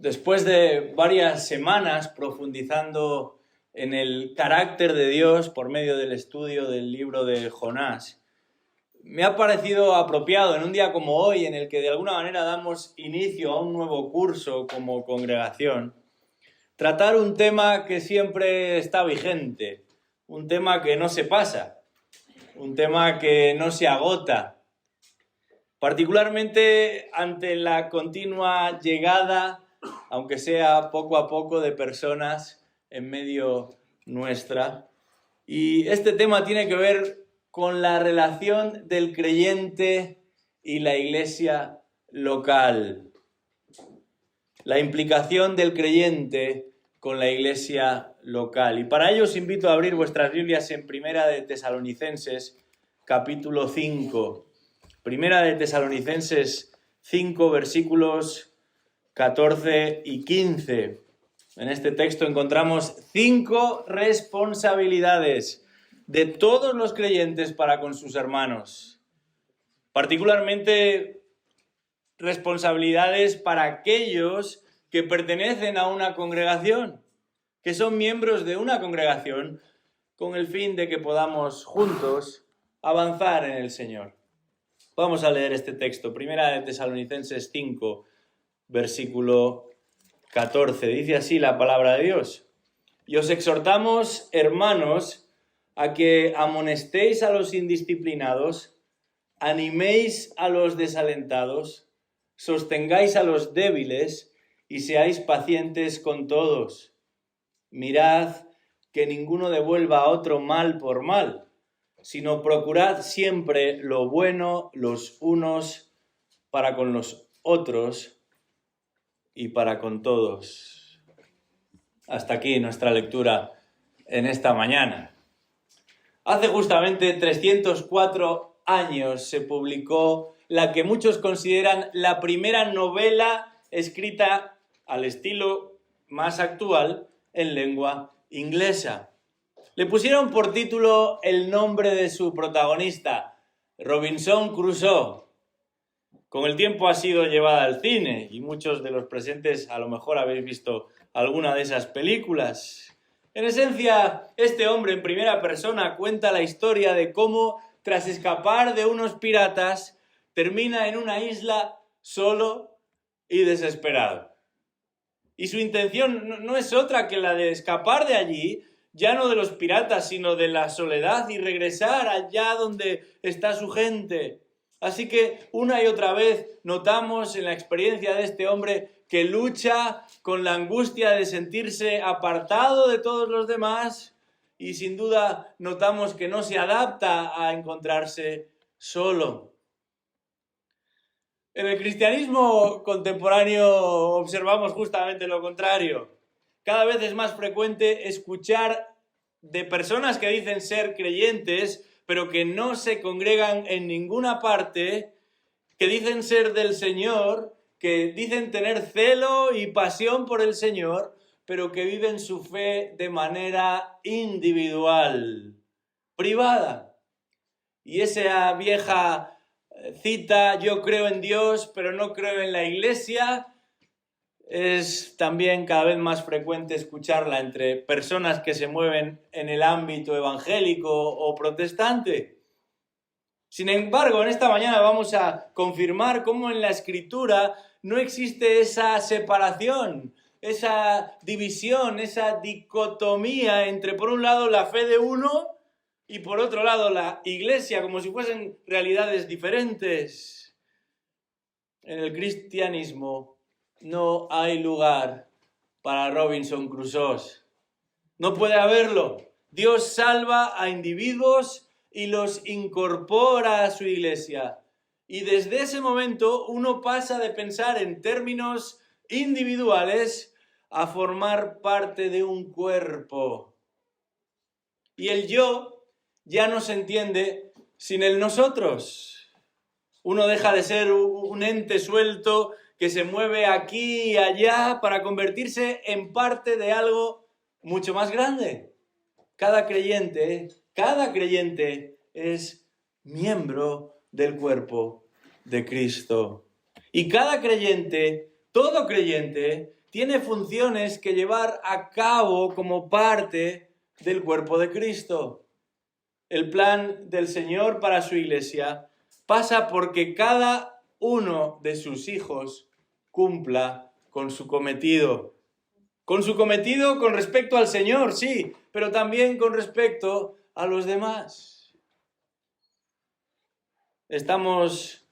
Después de varias semanas profundizando en el carácter de Dios por medio del estudio del libro de Jonás, me ha parecido apropiado en un día como hoy, en el que de alguna manera damos inicio a un nuevo curso como congregación, tratar un tema que siempre está vigente, un tema que no se pasa, un tema que no se agota, particularmente ante la continua llegada, aunque sea poco a poco, de personas en medio nuestra. Y este tema tiene que ver con la relación del creyente y la iglesia local. La implicación del creyente con la iglesia local. Y para ello os invito a abrir vuestras Biblias en Primera de Tesalonicenses, capítulo 5. Primera de Tesalonicenses 5, versículos 14 y 15. En este texto encontramos 5 responsabilidades de todos los creyentes para con sus hermanos. Particularmente responsabilidades para aquellos que pertenecen a una congregación, que son miembros de una congregación, con el fin de que podamos juntos avanzar en el Señor. Vamos a leer este texto, Primera de Tesalonicenses 5, versículo 14. Dice así la palabra de Dios: y os exhortamos, hermanos, a que amonestéis a los indisciplinados, animéis a los desalentados, sostengáis a los débiles y seáis pacientes con todos. Mirad que ninguno devuelva a otro mal por mal, sino procurad siempre lo bueno los unos para con los otros y para con todos. Hasta aquí nuestra lectura en esta mañana. Hace justamente 304 años se publicó la que muchos consideran la primera novela escrita al estilo más actual en lengua inglesa. Le pusieron por título el nombre de su protagonista, Robinson Crusoe. Con el tiempo ha sido llevada al cine y muchos de los presentes a lo mejor habéis visto alguna de esas películas. En esencia, este hombre en primera persona cuenta la historia de cómo, tras escapar de unos piratas, termina en una isla solo y desesperado. Y su intención no es otra que la de escapar de allí, ya no de los piratas, sino de la soledad, y regresar allá donde está su gente. Así que una y otra vez notamos en la experiencia de este hombre que lucha con la angustia de sentirse apartado de todos los demás, y sin duda notamos que no se adapta a encontrarse solo. En el cristianismo contemporáneo observamos justamente lo contrario. Cada vez es más frecuente escuchar de personas que dicen ser creyentes, pero que no se congregan en ninguna parte, que dicen ser del Señor, que dicen tener celo y pasión por el Señor, pero que viven su fe de manera individual, privada. Y esa vieja cita, yo creo en Dios, pero no creo en la iglesia, es también cada vez más frecuente escucharla entre personas que se mueven en el ámbito evangélico o protestante. Sin embargo, en esta mañana vamos a confirmar cómo en la Escritura no existe esa separación, esa división, esa dicotomía entre, por un lado, la fe de uno y, por otro lado, la iglesia, como si fuesen realidades diferentes. En el cristianismo no hay lugar para Robinson Crusoe. No puede haberlo. Dios salva a individuos y los incorpora a su iglesia. Y desde ese momento uno pasa de pensar en términos individuales a formar parte de un cuerpo. Y el yo ya no se entiende sin el nosotros. Uno deja de ser un ente suelto que se mueve aquí y allá para convertirse en parte de algo mucho más grande. Cada creyente es miembro del cuerpo de Cristo. Y cada creyente, todo creyente, tiene funciones que llevar a cabo como parte del cuerpo de Cristo. El plan del Señor para su iglesia pasa porque cada uno de sus hijos cumpla con su cometido. Con su cometido con respecto al Señor, sí, pero también con respecto a los demás. Estamos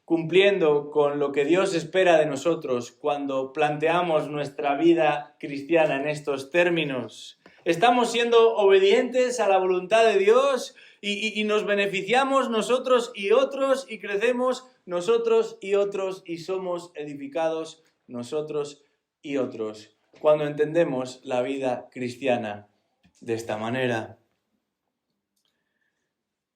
cumpliendo con lo que Dios espera de nosotros cuando planteamos nuestra vida cristiana en estos términos. Estamos siendo obedientes a la voluntad de Dios y nos beneficiamos nosotros y otros y crecemos nosotros y otros y somos edificados nosotros y otros cuando entendemos la vida cristiana de esta manera.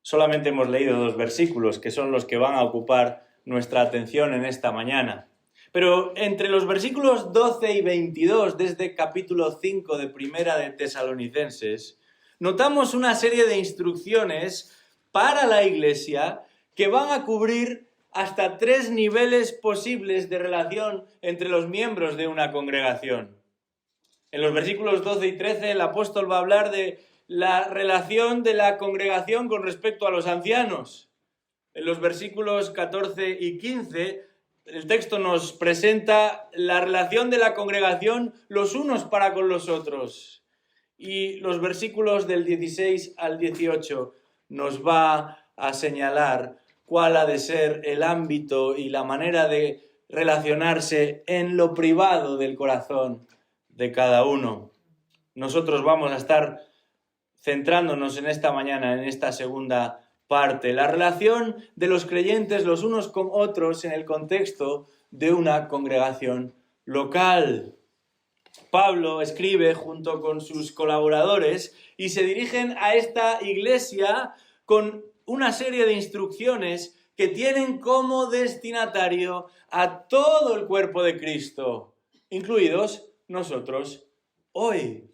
Solamente hemos leído 2 versículos que son los que van a ocupar nuestra atención en esta mañana. Pero entre los versículos 12 y 22 desde capítulo 5 de Primera de Tesalonicenses, notamos una serie de instrucciones para la iglesia que van a cubrir hasta 3 niveles posibles de relación entre los miembros de una congregación. En los versículos 12 y 13 el apóstol va a hablar de la relación de la congregación con respecto a los ancianos. En los versículos 14 y 15, el texto nos presenta la relación de la congregación los unos para con los otros. Y los versículos del 16 al 18 nos va a señalar cuál ha de ser el ámbito y la manera de relacionarse en lo privado del corazón de cada uno. Nosotros vamos a estar centrándonos en esta mañana, en esta segunda parte, la relación de los creyentes los unos con otros en el contexto de una congregación local. Pablo escribe junto con sus colaboradores y se dirigen a esta iglesia con una serie de instrucciones que tienen como destinatario a todo el cuerpo de Cristo, incluidos nosotros hoy.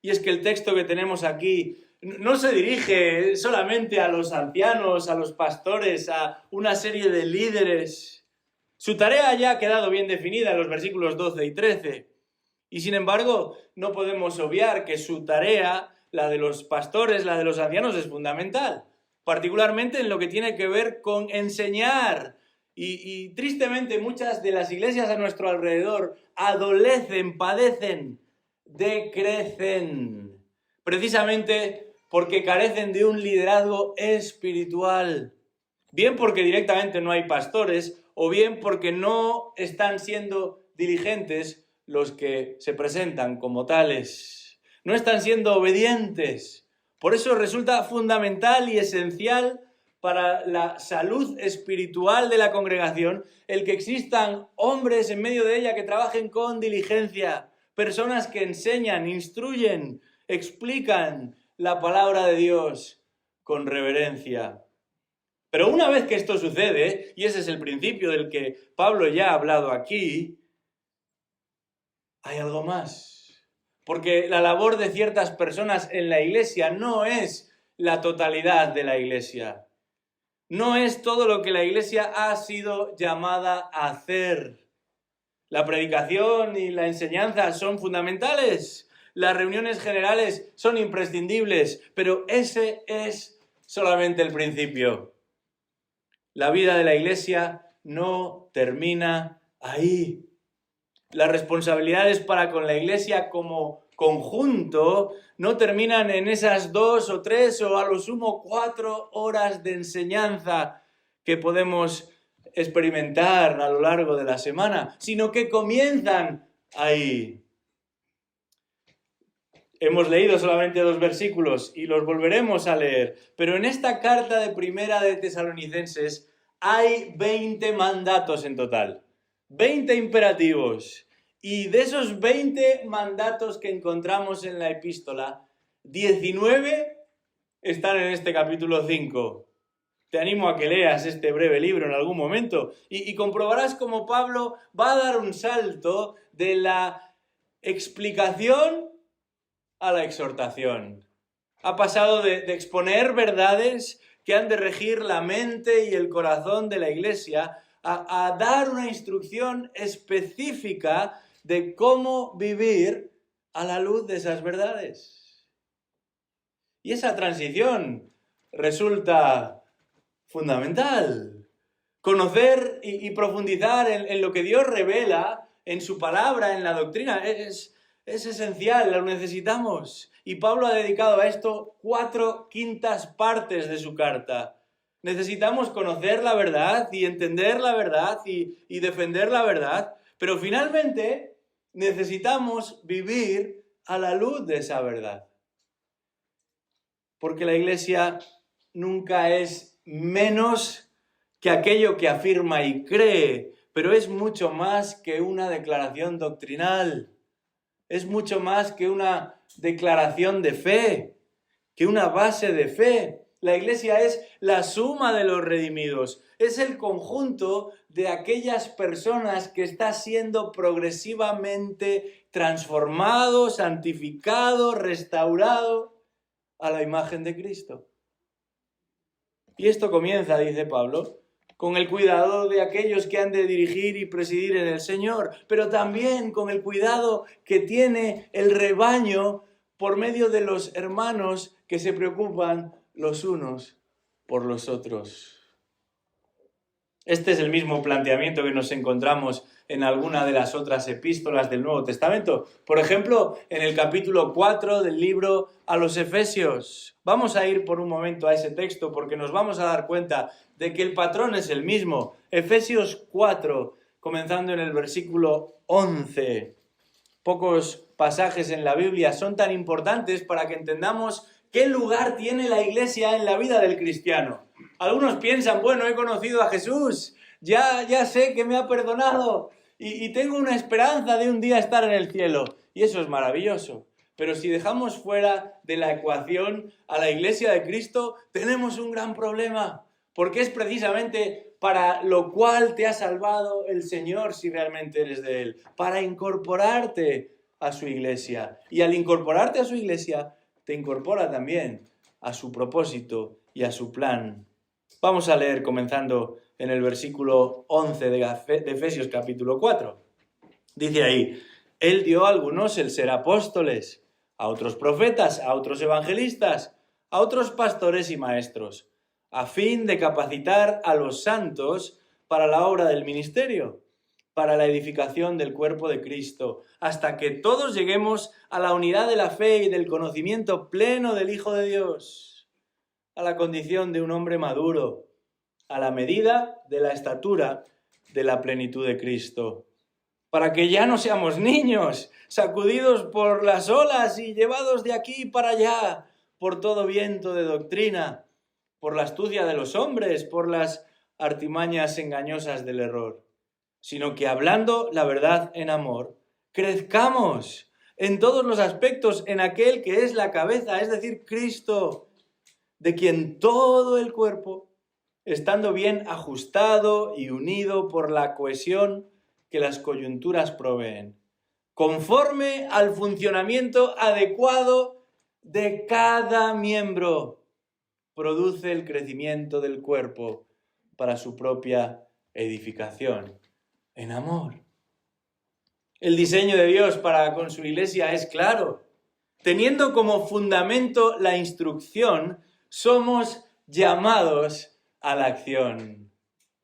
Y es que el texto que tenemos aquí no se dirige solamente a los ancianos, a los pastores, a una serie de líderes. Su tarea ya ha quedado bien definida en los versículos 12 y 13. Y sin embargo, no podemos obviar que su tarea, la de los pastores, la de los ancianos, es fundamental. Particularmente en lo que tiene que ver con enseñar. Y tristemente muchas de las iglesias a nuestro alrededor adolecen, padecen, decrecen. Precisamente porque carecen de un liderazgo espiritual. Bien porque directamente no hay pastores, o bien porque no están siendo diligentes los que se presentan como tales. No están siendo obedientes. Por eso resulta fundamental y esencial para la salud espiritual de la congregación el que existan hombres en medio de ella que trabajen con diligencia, personas que enseñan, instruyen, explican la palabra de Dios con reverencia. Pero una vez que esto sucede, y ese es el principio del que Pablo ya ha hablado aquí, hay algo más. Porque la labor de ciertas personas en la iglesia no es la totalidad de la iglesia. No es todo lo que la iglesia ha sido llamada a hacer. La predicación y la enseñanza son fundamentales. Las reuniones generales son imprescindibles, pero ese es solamente el principio. La vida de la iglesia no termina ahí. Las responsabilidades para con la iglesia como conjunto no terminan en esas 2 o 3 o a lo sumo 4 horas de enseñanza que podemos experimentar a lo largo de la semana, sino que comienzan ahí. Hemos leído solamente 2 versículos y los volveremos a leer, pero en esta carta de Primera de Tesalonicenses hay 20 mandatos en total, 20 imperativos. Y de esos 20 mandatos que encontramos en la epístola, 19 están en este capítulo 5. Te animo a que leas este breve libro en algún momento y comprobarás cómo Pablo va a dar un salto de la explicación a la exhortación. Ha pasado de exponer verdades que han de regir la mente y el corazón de la iglesia a dar una instrucción específica de cómo vivir a la luz de esas verdades. Y esa transición resulta fundamental. Conocer y profundizar en lo que Dios revela en su palabra, en la doctrina, es esencial, lo necesitamos. Y Pablo ha dedicado a esto 4/5 partes de su carta. Necesitamos conocer la verdad y entender la verdad y defender la verdad, pero finalmente necesitamos vivir a la luz de esa verdad. Porque la Iglesia nunca es menos que aquello que afirma y cree, pero es mucho más que una declaración doctrinal. Es mucho más que una declaración de fe, que una base de fe. La Iglesia es la suma de los redimidos, es el conjunto de aquellas personas que está siendo progresivamente transformado, santificado, restaurado a la imagen de Cristo. Y esto comienza, dice Pablo, con el cuidado de aquellos que han de dirigir y presidir en el Señor, pero también con el cuidado que tiene el rebaño por medio de los hermanos que se preocupan los unos por los otros. Este es el mismo planteamiento que nos encontramos en alguna de las otras epístolas del Nuevo Testamento. Por ejemplo, en el capítulo 4 del libro a los Efesios. Vamos a ir por un momento a ese texto porque nos vamos a dar cuenta de que el patrón es el mismo. Efesios 4, comenzando en el versículo 11. Pocos pasajes en la Biblia son tan importantes para que entendamos qué lugar tiene la Iglesia en la vida del cristiano. Algunos piensan, bueno, he conocido a Jesús, ya sé que me ha perdonado y tengo una esperanza de un día estar en el cielo. Y eso es maravilloso. Pero si dejamos fuera de la ecuación a la Iglesia de Cristo, tenemos un gran problema. Porque es precisamente para lo cual te ha salvado el Señor si realmente eres de Él. Para incorporarte a su Iglesia. Y al incorporarte a su Iglesia, te incorpora también a su propósito y a su plan. Vamos a leer comenzando en el versículo 11 de Efesios capítulo 4. Dice ahí, Él dio a algunos el ser apóstoles, a otros profetas, a otros evangelistas, a otros pastores y maestros, a fin de capacitar a los santos para la obra del ministerio, para la edificación del cuerpo de Cristo, hasta que todos lleguemos a la unidad de la fe y del conocimiento pleno del Hijo de Dios, a la condición de un hombre maduro, a la medida de la estatura de la plenitud de Cristo, para que ya no seamos niños, sacudidos por las olas y llevados de aquí para allá, por todo viento de doctrina, por la astucia de los hombres, por las artimañas engañosas del error, sino que hablando la verdad en amor, crezcamos en todos los aspectos en aquel que es la cabeza, es decir, Cristo, de quien todo el cuerpo, estando bien ajustado y unido por la cohesión que las coyunturas proveen, conforme al funcionamiento adecuado de cada miembro, produce el crecimiento del cuerpo para su propia edificación en amor. El diseño de Dios para con su Iglesia es claro. Teniendo como fundamento la instrucción, somos llamados a la acción.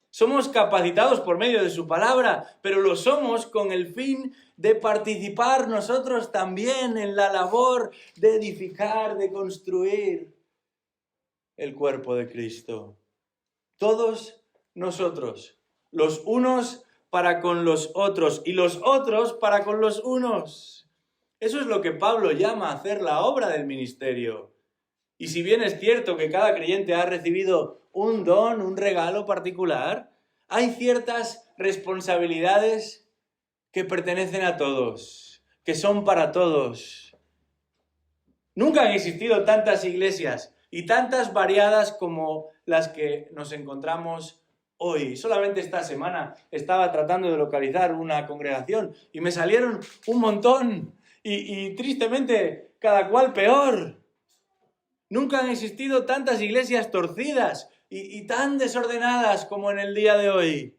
Somos capacitados por medio de su palabra, pero lo somos con el fin de participar nosotros también en la labor de edificar, de construir el cuerpo de Cristo. Todos nosotros, los unos para con los otros y los otros para con los unos. Eso es lo que Pablo llama hacer la obra del ministerio. Y si bien es cierto que cada creyente ha recibido un don, un regalo particular, hay ciertas responsabilidades que pertenecen a todos, que son para todos. Nunca han existido tantas iglesias y tantas variadas como las que nos encontramos hoy. Solamente esta semana estaba tratando de localizar una congregación y me salieron un montón y tristemente cada cual peor. Nunca han existido tantas iglesias torcidas y tan desordenadas como en el día de hoy.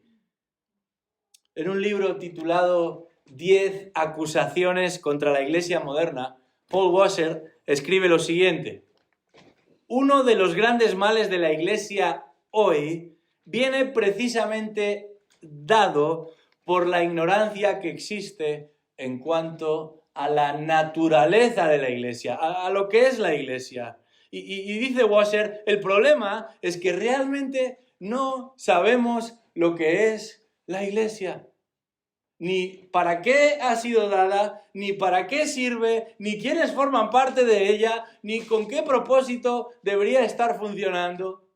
En un libro titulado 10 acusaciones contra la Iglesia moderna, Paul Washer escribe lo siguiente: uno de los grandes males de la Iglesia hoy viene precisamente dado por la ignorancia que existe en cuanto a la naturaleza de la Iglesia, a lo que es la Iglesia. Y dice Washer, el problema es que realmente no sabemos lo que es la Iglesia. Ni para qué ha sido dada, ni para qué sirve, ni quiénes forman parte de ella, ni con qué propósito debería estar funcionando.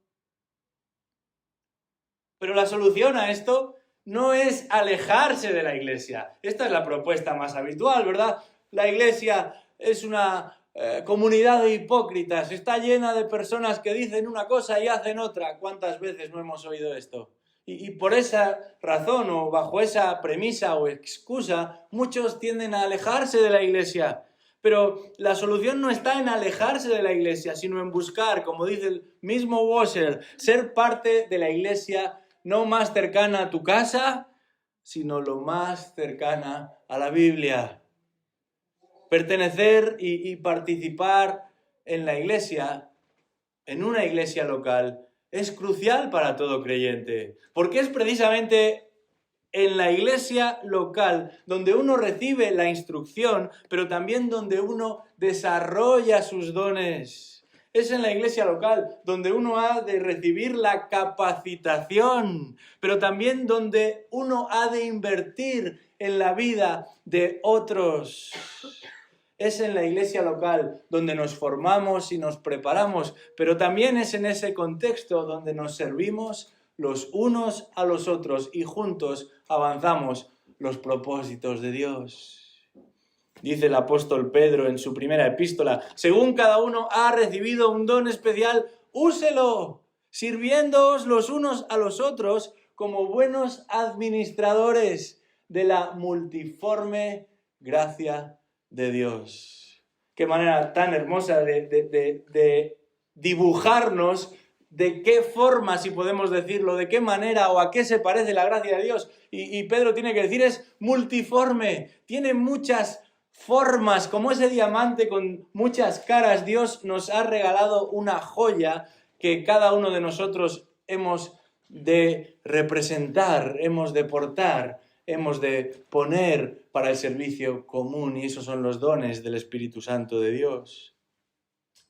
Pero la solución a esto no es alejarse de la Iglesia. Esta es la propuesta más habitual, ¿verdad? La Iglesia es una comunidad de hipócritas, está llena de personas que dicen una cosa y hacen otra. ¿Cuántas veces no hemos oído esto? Y por esa razón o bajo esa premisa o excusa, muchos tienden a alejarse de la Iglesia. Pero la solución no está en alejarse de la Iglesia, sino en buscar, como dice el mismo Washer, ser parte de la Iglesia no más cercana a tu casa, sino lo más cercana a la Biblia. Pertenecer y participar en la Iglesia, en una iglesia local, es crucial para todo creyente, porque es precisamente en la iglesia local donde uno recibe la instrucción, pero también donde uno desarrolla sus dones. Es en la iglesia local donde uno ha de recibir la capacitación, pero también donde uno ha de invertir en la vida de otros. Es en la iglesia local donde nos formamos y nos preparamos, pero también es en ese contexto donde nos servimos los unos a los otros y juntos avanzamos los propósitos de Dios. Dice el apóstol Pedro en su primera epístola, según cada uno ha recibido un don especial, úselo, sirviéndoos los unos a los otros como buenos administradores de la multiforme gracia de Dios. Qué manera tan hermosa de dibujarnos de qué forma, si podemos decirlo, de qué manera o a qué se parece la gracia de Dios. Y Pedro tiene que decir, es multiforme, tiene muchas formas, como ese diamante con muchas caras. Dios nos ha regalado una joya que cada uno de nosotros hemos de representar, hemos de portar, hemos de poner para el servicio común, y esos son los dones del Espíritu Santo de Dios.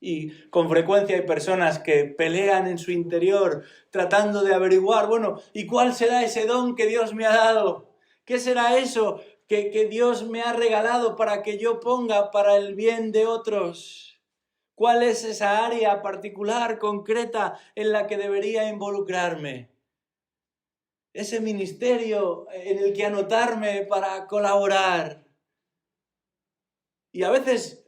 Y con frecuencia hay personas que pelean en su interior tratando de averiguar, bueno, ¿y cuál será ese don que Dios me ha dado? ¿Qué será eso que Dios me ha regalado para que yo ponga para el bien de otros? ¿Cuál es esa área particular, concreta, en la que debería involucrarme? Ese ministerio en el que anotarme para colaborar. Y a veces,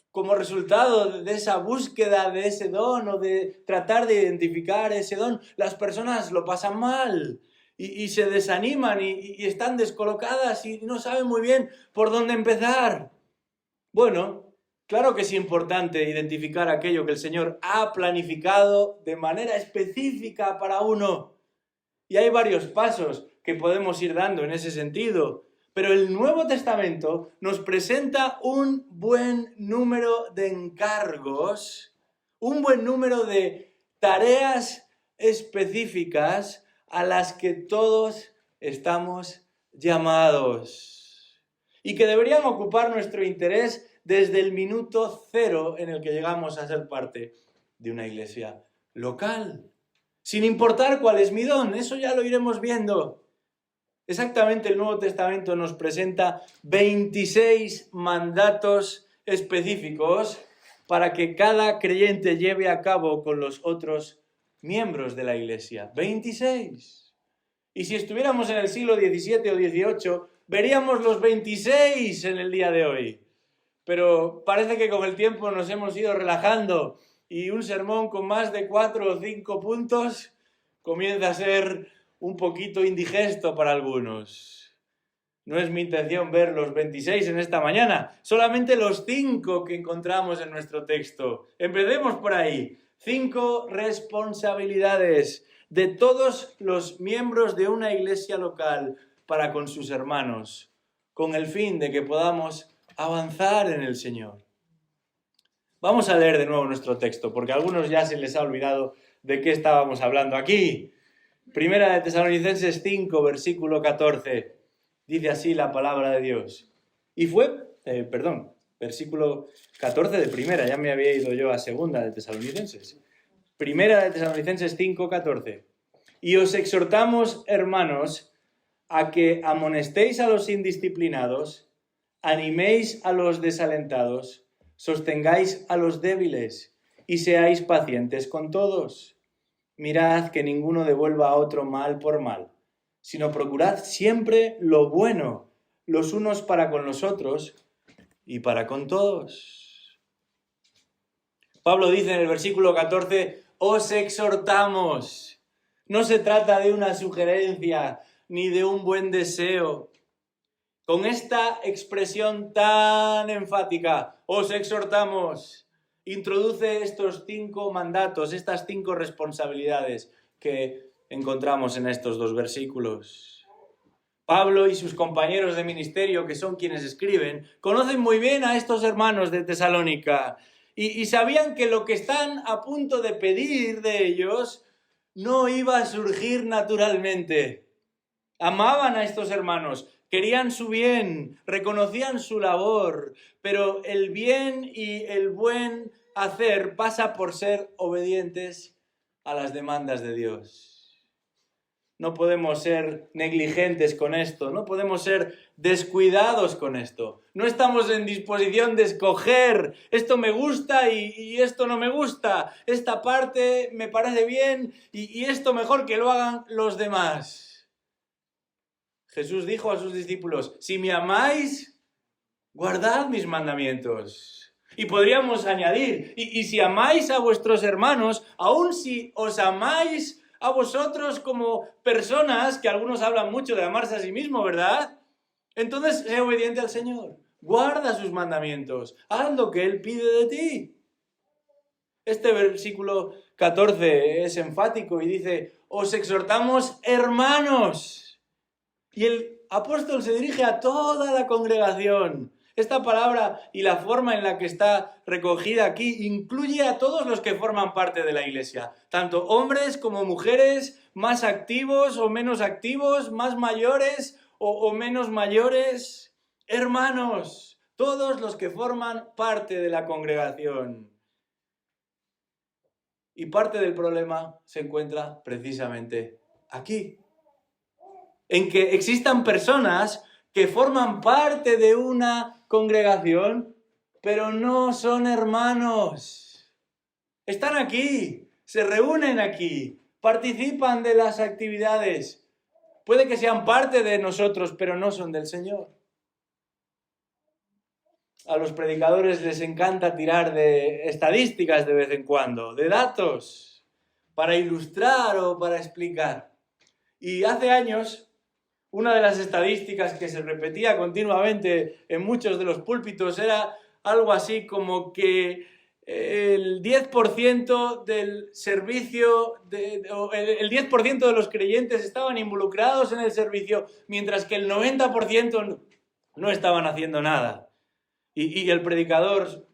como resultado de esa búsqueda de ese don o de tratar de identificar ese don, las personas lo pasan mal y se desaniman y están descolocadas y no saben muy bien por dónde empezar. Bueno, claro que es importante identificar aquello que el Señor ha planificado de manera específica para uno. Y hay varios pasos que podemos ir dando en ese sentido. Pero el Nuevo Testamento nos presenta un buen número de encargos, un buen número de tareas específicas a las que todos estamos llamados. Y que deberían ocupar nuestro interés desde el minuto cero en el que llegamos a ser parte de una iglesia local. Sin importar cuál es mi don, eso ya lo iremos viendo. Exactamente, el Nuevo Testamento nos presenta 26 mandatos específicos para que cada creyente lleve a cabo con los otros miembros de la iglesia. 26. Y si estuviéramos en el siglo XVII o XVIII, veríamos los 26 en el día de hoy. Pero parece que con el tiempo nos hemos ido relajando y un sermón con más de 4 o 5 puntos comienza a ser un poquito indigesto para algunos. No es mi intención ver los 26 en esta mañana, solamente los 5 que encontramos en nuestro texto. Empecemos por ahí. 5 responsabilidades de todos los miembros de una iglesia local para con sus hermanos, con el fin de que podamos avanzar en el Señor. Vamos a leer de nuevo nuestro texto, porque a algunos ya se les ha olvidado de qué estábamos hablando aquí. Primera de Tesalonicenses 5, versículo 14. Dice así la palabra de Dios. Versículo 14 de primera, ya me había ido yo a segunda de Tesalonicenses. Primera de Tesalonicenses 5, 14. Y os exhortamos, hermanos, a que amonestéis a los indisciplinados, animéis a los desalentados, sostengáis a los débiles y seáis pacientes con todos. Mirad que ninguno devuelva a otro mal por mal, sino procurad siempre lo bueno, los unos para con los otros y para con todos. Pablo dice en el versículo 14, os exhortamos. No se trata de una sugerencia ni de un buen deseo. Con esta expresión tan enfática, os exhortamos, introduce estos 5 mandatos, estas 5 responsabilidades que encontramos en estos 2 versículos. Pablo y sus compañeros de ministerio, que son quienes escriben, conocen muy bien a estos hermanos de Tesalónica y sabían que lo que están a punto de pedir de ellos no iba a surgir naturalmente. Amaban a estos hermanos, querían su bien, reconocían su labor, pero el bien y el buen hacer pasa por ser obedientes a las demandas de Dios. No podemos ser negligentes con esto, no podemos ser descuidados con esto. No estamos en disposición de escoger, esto me gusta y esto no me gusta, esta parte me parece bien y esto mejor que lo hagan los demás. Jesús dijo a sus discípulos, si me amáis, guardad mis mandamientos. Y podríamos añadir, y si amáis a vuestros hermanos, aun si os amáis a vosotros como personas, que algunos hablan mucho de amarse a sí mismo, ¿verdad? Entonces, sé obediente al Señor. Guarda sus mandamientos. Haz lo que Él pide de ti. Este versículo 14 es enfático y dice, os exhortamos hermanos. Y el apóstol se dirige a toda la congregación. Esta palabra y la forma en la que está recogida aquí incluye a todos los que forman parte de la iglesia, tanto hombres como mujeres, más activos o menos activos, más mayores o menos mayores, hermanos, todos los que forman parte de la congregación. Y parte del problema se encuentra precisamente aquí, en que existan personas que forman parte de una congregación, pero no son hermanos. Están aquí, se reúnen aquí, participan de las actividades. Puede que sean parte de nosotros, pero no son del Señor. A los predicadores les encanta tirar de estadísticas de vez en cuando, de datos, para ilustrar o para explicar. Y hace años, una de las estadísticas que se repetía continuamente en muchos de los púlpitos era algo así como que el 10% del servicio, el 10% de los creyentes estaban involucrados en el servicio, mientras que el 90% no estaban haciendo nada. Y el predicador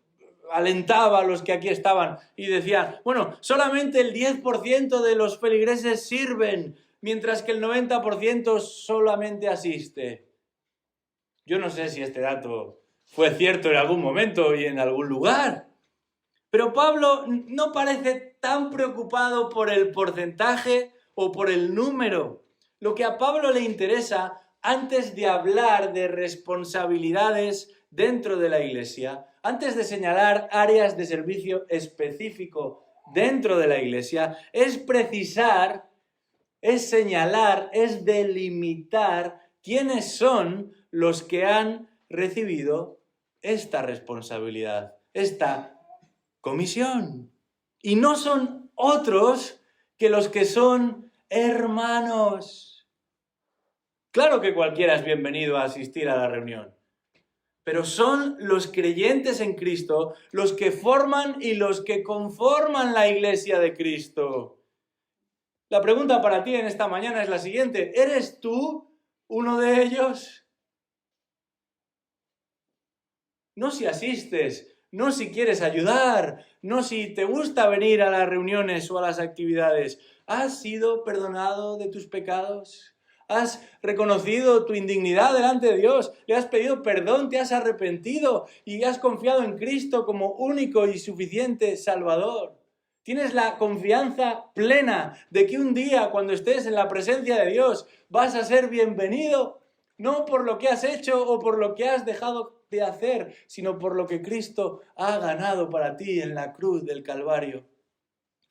alentaba a los que aquí estaban y decía, bueno, solamente el 10% de los feligreses sirven, mientras que el 90% solamente asiste. Yo no sé si este dato fue cierto en algún momento y en algún lugar, pero Pablo no parece tan preocupado por el porcentaje o por el número. Lo que a Pablo le interesa, antes de hablar de responsabilidades dentro de la iglesia, antes de señalar áreas de servicio específico dentro de la iglesia, es precisar, es señalar, es delimitar quiénes son los que han recibido esta responsabilidad, esta comisión. Y no son otros que los que son hermanos. Claro que cualquiera es bienvenido a asistir a la reunión, pero son los creyentes en Cristo los que forman y los que conforman la iglesia de Cristo. La pregunta para ti en esta mañana es la siguiente. ¿Eres tú uno de ellos? No si asistes, no si quieres ayudar, no si te gusta venir a las reuniones o a las actividades. ¿Has sido perdonado de tus pecados? ¿Has reconocido tu indignidad delante de Dios? ¿Le has pedido perdón? ¿Te has arrepentido? ¿Y has confiado en Cristo como único y suficiente Salvador? ¿Tienes la confianza plena de que un día, cuando estés en la presencia de Dios, vas a ser bienvenido? No por lo que has hecho o por lo que has dejado de hacer, sino por lo que Cristo ha ganado para ti en la cruz del Calvario.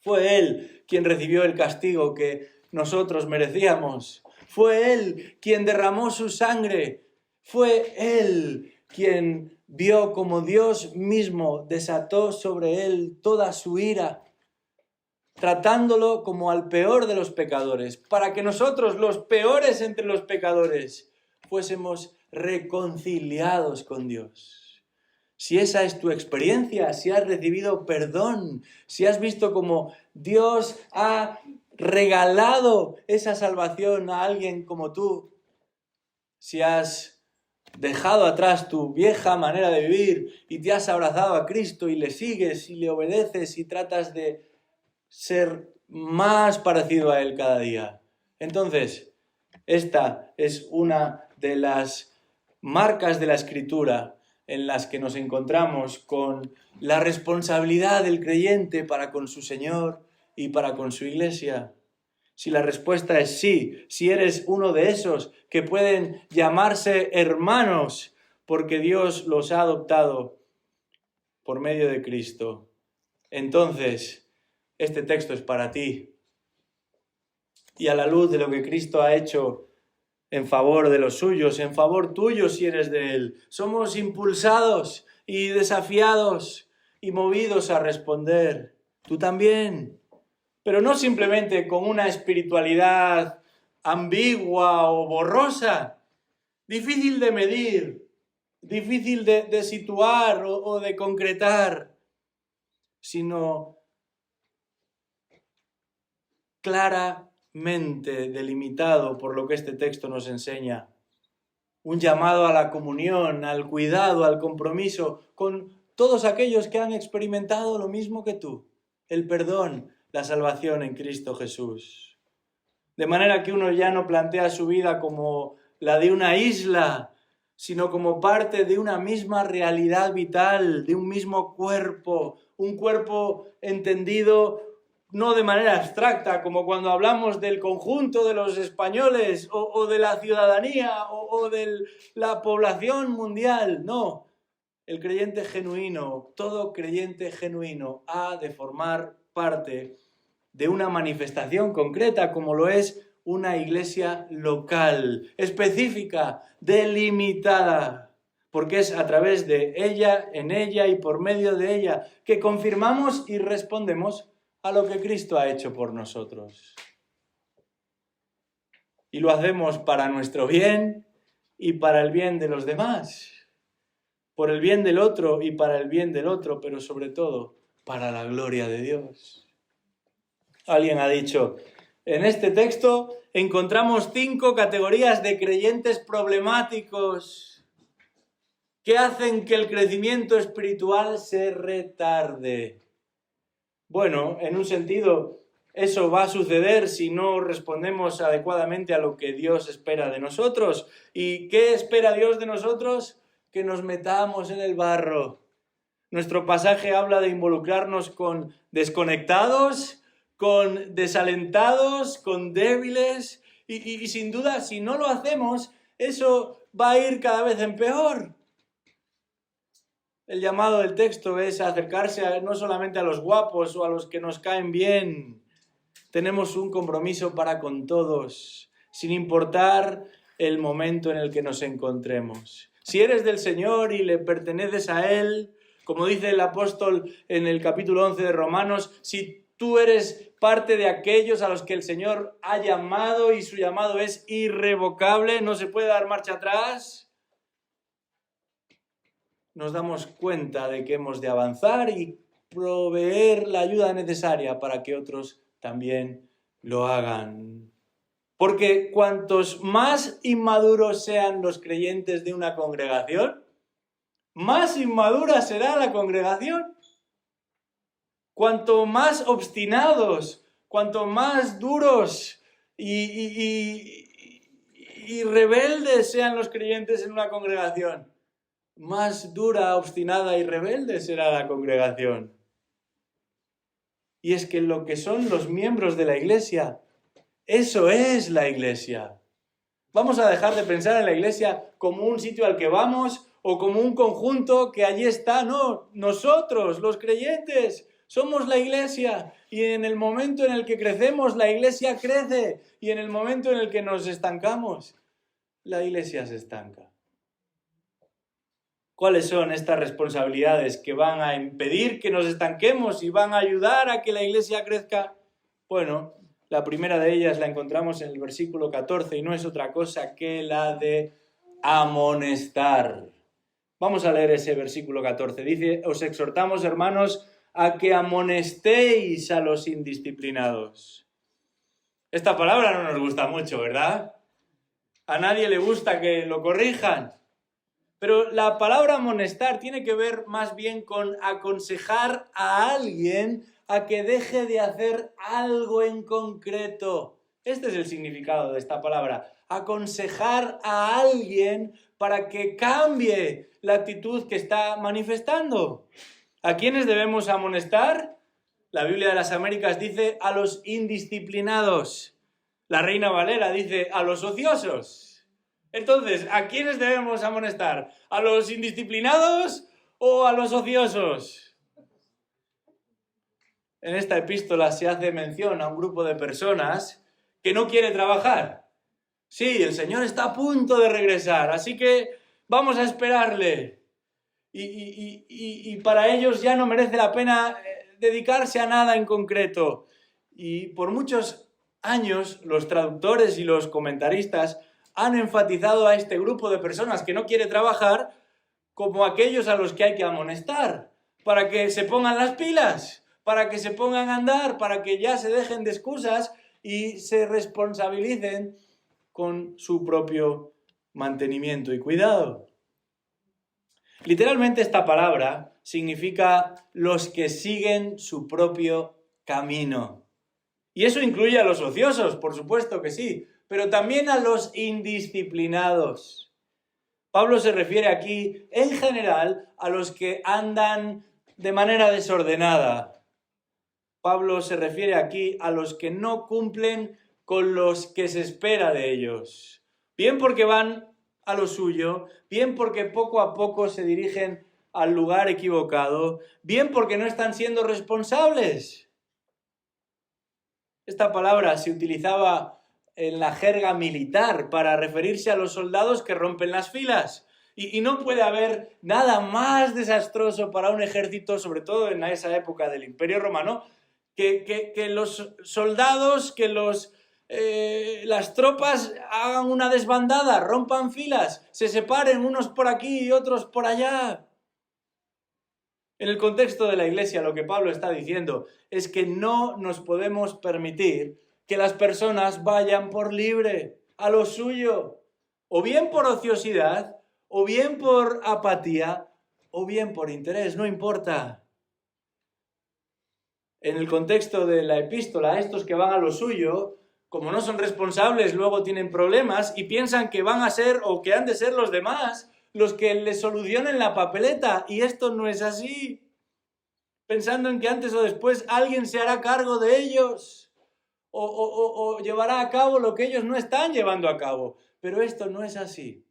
Fue Él quien recibió el castigo que nosotros merecíamos. Fue Él quien derramó su sangre. Fue Él quien vio como Dios mismo desató sobre Él toda su ira, tratándolo como al peor de los pecadores, para que nosotros, los peores entre los pecadores, fuésemos reconciliados con Dios. Si esa es tu experiencia, si has recibido perdón, si has visto cómo Dios ha regalado esa salvación a alguien como tú, si has dejado atrás tu vieja manera de vivir y te has abrazado a Cristo y le sigues y le obedeces y tratas de ser más parecido a Él cada día, entonces esta es una de las marcas de la Escritura en las que nos encontramos con la responsabilidad del creyente para con su Señor y para con su Iglesia. Si la respuesta es sí, si eres uno de esos que pueden llamarse hermanos porque Dios los ha adoptado por medio de Cristo, entonces este texto es para ti. Y a la luz de lo que Cristo ha hecho en favor de los suyos, en favor tuyo si eres de Él, somos impulsados y desafiados y movidos a responder. Tú también. Pero no simplemente con una espiritualidad ambigua o borrosa, difícil de medir, difícil de situar o de concretar, sino claramente delimitado por lo que este texto nos enseña. Un llamado a la comunión, al cuidado, al compromiso con todos aquellos que han experimentado lo mismo que tú, el perdón, la salvación en Cristo Jesús. De manera que uno ya no plantea su vida como la de una isla, sino como parte de una misma realidad vital, de un mismo cuerpo, un cuerpo entendido no de manera abstracta, como cuando hablamos del conjunto de los españoles o de la ciudadanía o de la población mundial. No, el creyente genuino, todo creyente genuino ha de formar parte de una manifestación concreta como lo es una iglesia local, específica, delimitada, porque es a través de ella, en ella y por medio de ella que confirmamos y respondemos a lo que Cristo ha hecho por nosotros. Y lo hacemos para nuestro bien y para el bien de los demás, por el bien del otro y para el bien del otro, pero sobre todo para la gloria de Dios. Alguien ha dicho, en este texto encontramos 5 categorías de creyentes problemáticos que hacen que el crecimiento espiritual se retarde. Bueno, en un sentido, eso va a suceder si no respondemos adecuadamente a lo que Dios espera de nosotros. ¿Y qué espera Dios de nosotros? Que nos metamos en el barro. Nuestro pasaje habla de involucrarnos con desconectados, con desalentados, con débiles. Y sin duda, si no lo hacemos, eso va a ir cada vez en peor. El llamado del texto es acercarse no solamente a los guapos o a los que nos caen bien. Tenemos un compromiso para con todos, sin importar el momento en el que nos encontremos. Si eres del Señor y le perteneces a Él, como dice el apóstol en el capítulo 11 de Romanos, si tú eres parte de aquellos a los que el Señor ha llamado y su llamado es irrevocable, no se puede dar marcha atrás, nos damos cuenta de que hemos de avanzar y proveer la ayuda necesaria para que otros también lo hagan. Porque cuantos más inmaduros sean los creyentes de una congregación, más inmadura será la congregación. Cuanto más obstinados, cuanto más duros y rebeldes sean los creyentes en una congregación, más dura, obstinada y rebelde será la congregación. Y es que lo que son los miembros de la iglesia, eso es la iglesia. Vamos a dejar de pensar en la iglesia como un sitio al que vamos o como un conjunto que allí está. No, nosotros, los creyentes, somos la iglesia. Y en el momento en el que crecemos, la iglesia crece. Y en el momento en el que nos estancamos, la iglesia se estanca. ¿Cuáles son estas responsabilidades que van a impedir que nos estanquemos y van a ayudar a que la iglesia crezca? Bueno, la primera de ellas la encontramos en el versículo 14 y no es otra cosa que la de amonestar. Vamos a leer ese versículo 14. Dice, os exhortamos, hermanos, a que amonestéis a los indisciplinados. Esta palabra no nos gusta mucho, ¿verdad? A nadie le gusta que lo corrijan. Pero la palabra amonestar tiene que ver más bien con aconsejar a alguien a que deje de hacer algo en concreto. Este es el significado de esta palabra. Aconsejar a alguien para que cambie la actitud que está manifestando. ¿A quiénes debemos amonestar? La Biblia de las Américas dice a los indisciplinados. La Reina Valera dice a los ociosos. Entonces, ¿a quiénes debemos amonestar? ¿A los indisciplinados o a los ociosos? En esta epístola se hace mención a un grupo de personas que no quiere trabajar. Sí, el Señor está a punto de regresar, así que vamos a esperarle. Y para ellos ya no merece la pena dedicarse a nada en concreto. Y por muchos años los traductores y los comentaristas han enfatizado a este grupo de personas que no quiere trabajar como aquellos a los que hay que amonestar, para que se pongan las pilas, para que se pongan a andar, para que ya se dejen de excusas y se responsabilicen con su propio mantenimiento y cuidado. Literalmente esta palabra significa los que siguen su propio camino. Y eso incluye a los ociosos, por supuesto que sí, pero también a los indisciplinados. Pablo se refiere aquí, en general, a los que andan de manera desordenada. Pablo se refiere aquí a los que no cumplen con los que se espera de ellos. Bien porque van a lo suyo, bien porque poco a poco se dirigen al lugar equivocado, bien porque no están siendo responsables. Esta palabra se utilizaba en la jerga militar para referirse a los soldados que rompen las filas. Y no puede haber nada más desastroso para un ejército, sobre todo en esa época del Imperio Romano, que los soldados, que las tropas hagan una desbandada, rompan filas, se separen unos por aquí y otros por allá. En el contexto de la iglesia, lo que Pablo está diciendo es que no nos podemos permitir que las personas vayan por libre, a lo suyo, o bien por ociosidad, o bien por apatía, o bien por interés, no importa. En el contexto de la epístola, estos que van a lo suyo, como no son responsables, luego tienen problemas y piensan que van a ser o que han de ser los demás los que les solucionen la papeleta, y esto no es así. Pensando en que antes o después alguien se hará cargo de ellos. O llevará a cabo lo que ellos no están llevando a cabo. Pero esto no es así.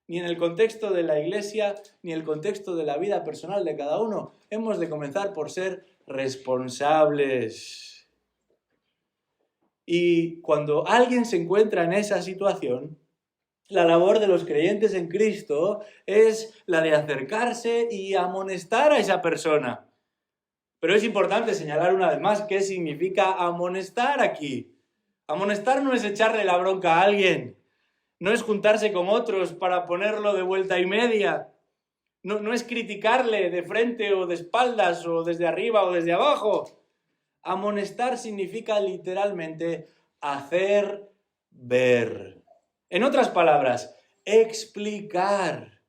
Ni en el contexto de la iglesia, ni en el contexto de la vida personal de cada uno. Hemos de comenzar por ser responsables. Y cuando alguien se encuentra en esa situación, la labor de los creyentes en Cristo es la de acercarse y amonestar a esa persona. Pero es importante señalar una vez más qué significa amonestar aquí. Amonestar no es echarle la bronca a alguien, no es juntarse con otros para ponerlo de vuelta y media, no es criticarle de frente o de espaldas o desde arriba o desde abajo. Amonestar significa literalmente hacer ver. En otras palabras, explicar,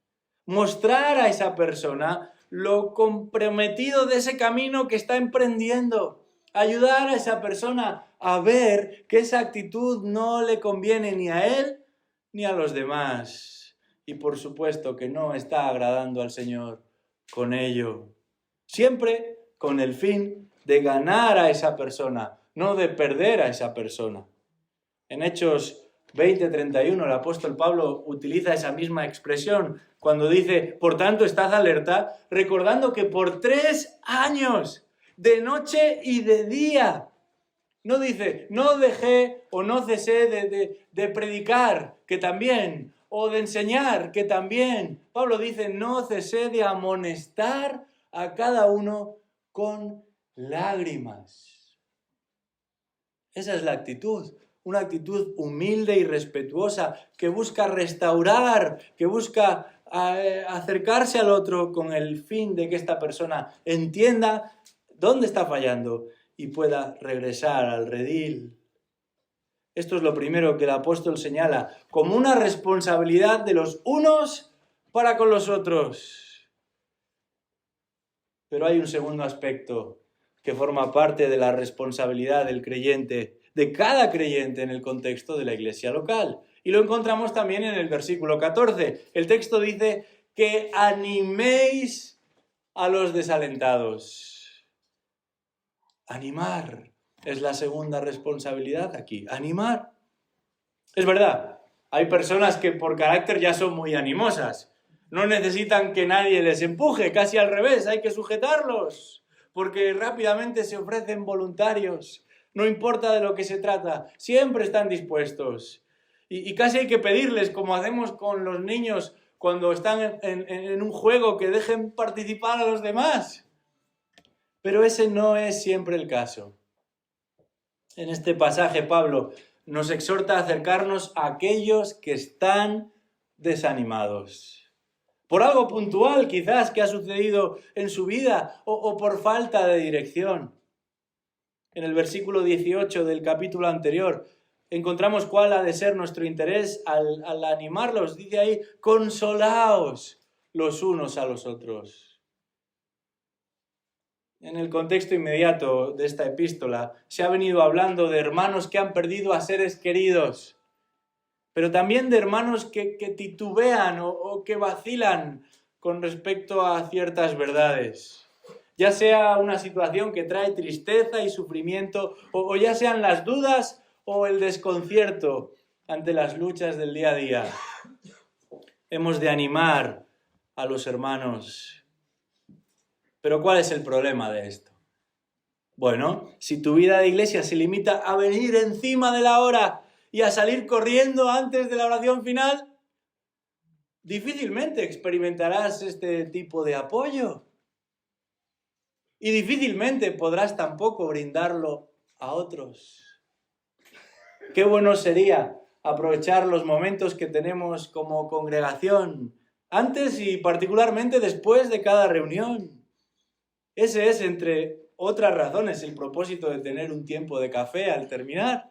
mostrar a esa persona lo comprometido de ese camino que está emprendiendo. Ayudar a esa persona a ver que esa actitud no le conviene ni a él ni a los demás. Y por supuesto que no está agradando al Señor con ello. Siempre con el fin de ganar a esa persona, no de perder a esa persona. En Hechos 20:31 el apóstol Pablo utiliza esa misma expresión cuando dice: por tanto, estad alerta, recordando que por 3 años, de noche y de día. No dice, no dejé o no cesé de predicar, que también, o de enseñar, que también. Pablo dice, no cesé de amonestar a cada uno con lágrimas. Esa es la actitud, una actitud humilde y respetuosa que busca restaurar, que busca acercarse al otro con el fin de que esta persona entienda dónde está fallando y pueda regresar al redil. Esto es lo primero que el apóstol señala como una responsabilidad de los unos para con los otros. Pero hay un segundo aspecto que forma parte de la responsabilidad del creyente, de cada creyente en el contexto de la iglesia local. Y lo encontramos también en el versículo 14. El texto dice que animéis a los desalentados. Animar es la segunda responsabilidad aquí, animar. Es verdad, hay personas que por carácter ya son muy animosas. No necesitan que nadie les empuje, casi al revés, hay que sujetarlos, porque rápidamente se ofrecen voluntarios. No importa de lo que se trata, siempre están dispuestos. Y casi hay que pedirles, como hacemos con los niños cuando están en un juego, que dejen participar a los demás. Pero ese no es siempre el caso. En este pasaje, Pablo nos exhorta a acercarnos a aquellos que están desanimados. Por algo puntual, quizás, que ha sucedido en su vida o por falta de dirección. En el versículo 18 del capítulo anterior encontramos cuál ha de ser nuestro interés al animarlos. Dice ahí, consolaos los unos a los otros. En el contexto inmediato de esta epístola se ha venido hablando de hermanos que han perdido a seres queridos, pero también de hermanos que titubean o que vacilan con respecto a ciertas verdades. Ya sea una situación que trae tristeza y sufrimiento, o ya sean las dudas o el desconcierto ante las luchas del día a día. Hemos de animar a los hermanos. Pero ¿cuál es el problema de esto? Bueno, si tu vida de iglesia se limita a venir encima de la hora y a salir corriendo antes de la oración final, difícilmente experimentarás este tipo de apoyo. Y difícilmente podrás tampoco brindarlo a otros. Qué bueno sería aprovechar los momentos que tenemos como congregación, antes y particularmente después de cada reunión. Ese es, entre otras razones, el propósito de tener un tiempo de café al terminar.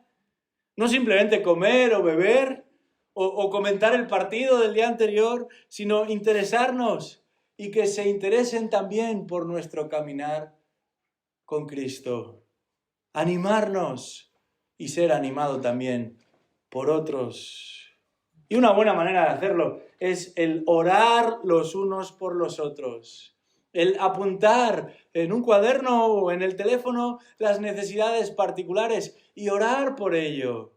No simplemente comer o beber o comentar el partido del día anterior, sino interesarnos y que se interesen también por nuestro caminar con Cristo. Animarnos y ser animado también por otros. Y una buena manera de hacerlo es el orar los unos por los otros. El apuntar en un cuaderno o en el teléfono las necesidades particulares y orar por ello.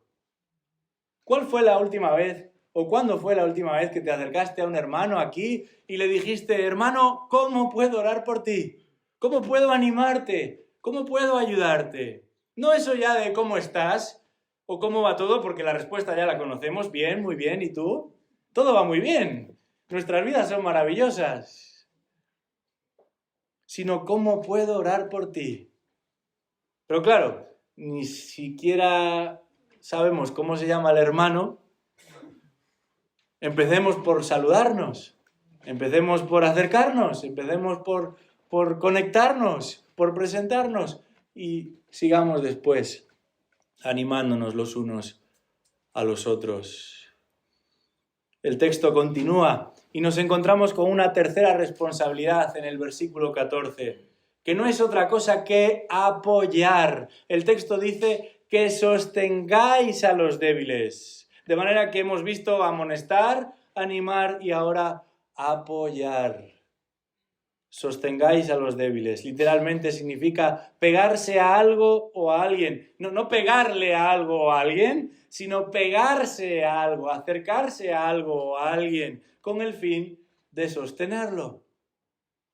¿Cuál fue la última vez o cuándo fue la última vez que te acercaste a un hermano aquí y le dijiste, hermano, ¿cómo puedo orar por ti? ¿Cómo puedo animarte? ¿Cómo puedo ayudarte? No eso ya de cómo estás o cómo va todo, porque la respuesta ya la conocemos bien, muy bien. ¿Y tú? Todo va muy bien. Nuestras vidas son maravillosas. Sino cómo puedo orar por ti. Pero claro, ni siquiera sabemos cómo se llama el hermano. Empecemos por saludarnos, empecemos por acercarnos, empecemos por conectarnos, por presentarnos y sigamos después animándonos los unos a los otros. El texto continúa y nos encontramos con una tercera responsabilidad en el versículo 14, que no es otra cosa que apoyar. El texto dice que sostengáis a los débiles. De manera que hemos visto amonestar, animar y ahora apoyar. Sostengáis a los débiles. Literalmente significa pegarse a algo o a alguien. No pegarle a algo o a alguien, sino pegarse a algo, acercarse a algo o a alguien, con el fin de sostenerlo.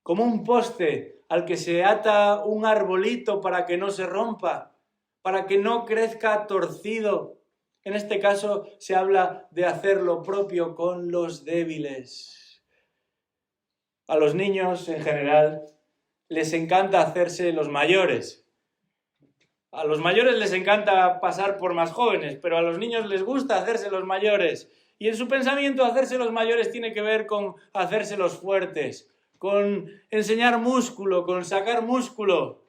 Como un poste al que se ata un arbolito para que no se rompa, para que no crezca torcido. En este caso se habla de hacer lo propio con los débiles. A los niños en general les encanta hacerse los mayores. A los mayores les encanta pasar por más jóvenes, pero a los niños les gusta hacerse los mayores. Y en su pensamiento hacerse los mayores tiene que ver con hacerse los fuertes, con enseñar músculo, con sacar músculo.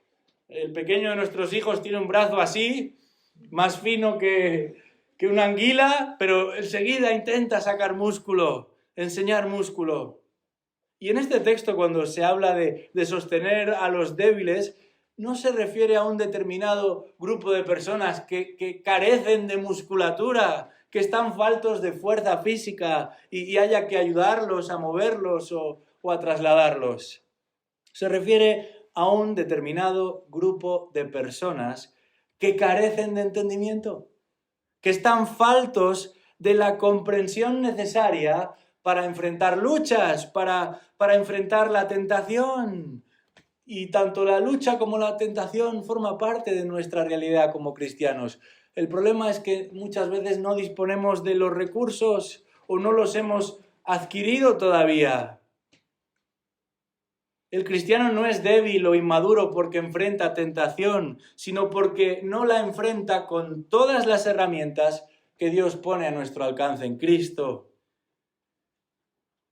El pequeño de nuestros hijos tiene un brazo así, más fino que una anguila, pero enseguida intenta sacar músculo, enseñar músculo. Y en este texto, cuando se habla de sostener a los débiles, no se refiere a un determinado grupo de personas que carecen de musculatura, que están faltos de fuerza física y haya que ayudarlos a moverlos o a trasladarlos. Se refiere a un determinado grupo de personas que carecen de entendimiento, que están faltos de la comprensión necesaria para enfrentar luchas, para enfrentar la tentación. Y tanto la lucha como la tentación forma parte de nuestra realidad como cristianos. El problema es que muchas veces no disponemos de los recursos o no los hemos adquirido todavía. El cristiano no es débil o inmaduro porque enfrenta tentación, sino porque no la enfrenta con todas las herramientas que Dios pone a nuestro alcance en Cristo.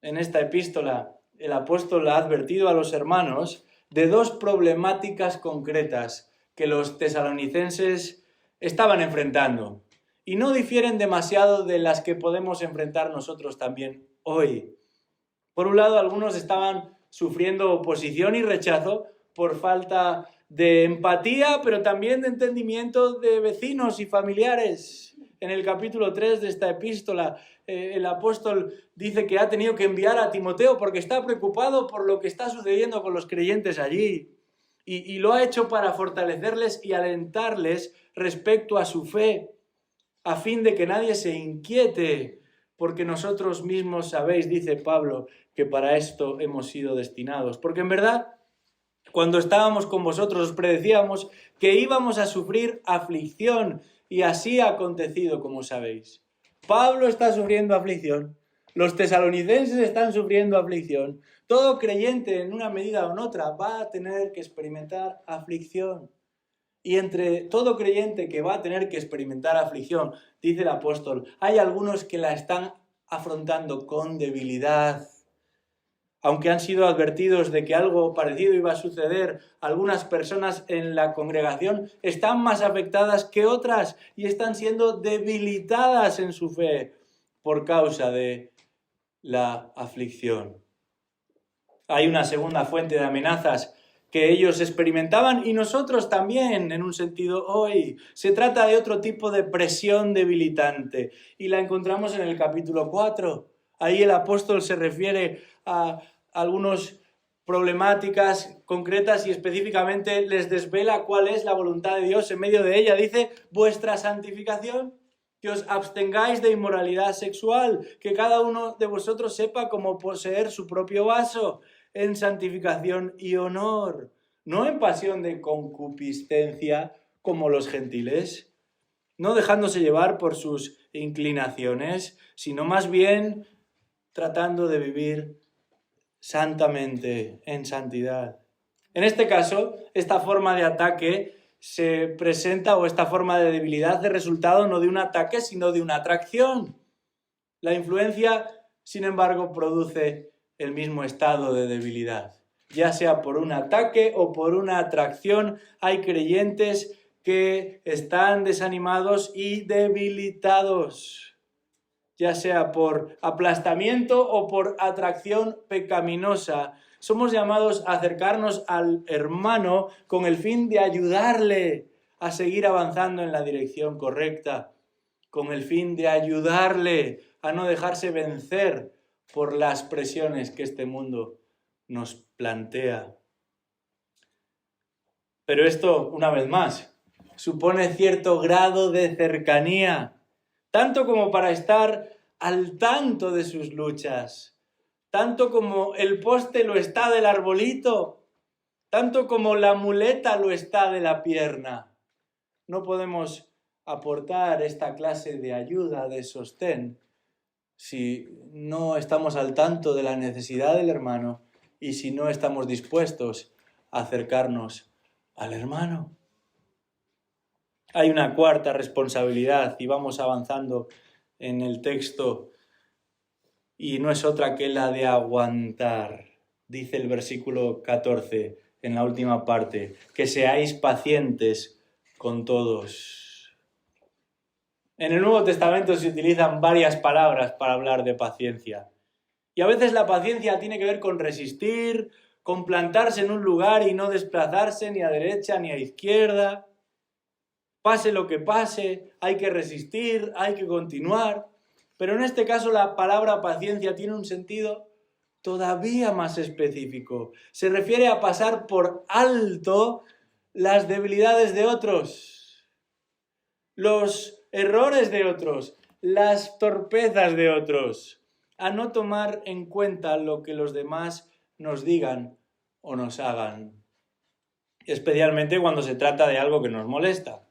En esta epístola, el apóstol ha advertido a los hermanos de dos problemáticas concretas que los tesalonicenses estaban enfrentando y no difieren demasiado de las que podemos enfrentar nosotros también hoy. Por un lado, algunos estaban sufriendo oposición y rechazo por falta de empatía, pero también de entendimiento de vecinos y familiares. En el capítulo 3 de esta epístola, el apóstol dice que ha tenido que enviar a Timoteo porque está preocupado por lo que está sucediendo con los creyentes allí. Y lo ha hecho para fortalecerles y alentarles respecto a su fe, a fin de que nadie se inquiete, porque nosotros mismos sabéis, dice Pablo, que para esto hemos sido destinados. Porque en verdad, cuando estábamos con vosotros, os predecíamos que íbamos a sufrir aflicción, y así ha acontecido, como sabéis. Pablo está sufriendo aflicción, los tesalonicenses están sufriendo aflicción. Todo creyente, en una medida o en otra, va a tener que experimentar aflicción. Y entre todo creyente que va a tener que experimentar aflicción, dice el apóstol, hay algunos que la están afrontando con debilidad. Aunque han sido advertidos de que algo parecido iba a suceder, algunas personas en la congregación están más afectadas que otras y están siendo debilitadas en su fe por causa de la aflicción. Hay una segunda fuente de amenazas que ellos experimentaban y nosotros también, en un sentido, hoy. Se trata de otro tipo de presión debilitante y la encontramos en el capítulo 4. Ahí el apóstol se refiere a algunas problemáticas concretas y específicamente les desvela cuál es la voluntad de Dios en medio de ella. Dice, vuestra santificación, que os abstengáis de inmoralidad sexual, que cada uno de vosotros sepa cómo poseer su propio vaso, en santificación y honor, no en pasión de concupiscencia como los gentiles, no dejándose llevar por sus inclinaciones, sino más bien tratando de vivir santamente, en santidad. En este caso, esta forma de ataque se presenta, o esta forma de debilidad, de resultado no de un ataque, sino de una atracción. La influencia, sin embargo, produce el mismo estado de debilidad. Ya sea por un ataque o por una atracción, hay creyentes que están desanimados y debilitados, ya sea por aplastamiento o por atracción pecaminosa. Somos llamados a acercarnos al hermano con el fin de ayudarle a seguir avanzando en la dirección correcta, con el fin de ayudarle a no dejarse vencer por las presiones que este mundo nos plantea. Pero esto, una vez más, supone cierto grado de cercanía, tanto como para estar al tanto de sus luchas, tanto como el poste lo está del arbolito, tanto como la muleta lo está de la pierna. No podemos aportar esta clase de ayuda, de sostén, si no estamos al tanto de la necesidad del hermano y si no estamos dispuestos a acercarnos al hermano. Hay una cuarta responsabilidad y vamos avanzando en el texto y no es otra que la de aguantar. Dice el versículo 14 en la última parte, que seáis pacientes con todos. En el Nuevo Testamento se utilizan varias palabras para hablar de paciencia. Y a veces la paciencia tiene que ver con resistir, con plantarse en un lugar y no desplazarse ni a derecha ni a izquierda. Pase lo que pase, hay que resistir, hay que continuar. Pero en este caso la palabra paciencia tiene un sentido todavía más específico. Se refiere a pasar por alto las debilidades de otros, los errores de otros, las torpezas de otros, a no tomar en cuenta lo que los demás nos digan o nos hagan, especialmente cuando se trata de algo que nos molesta.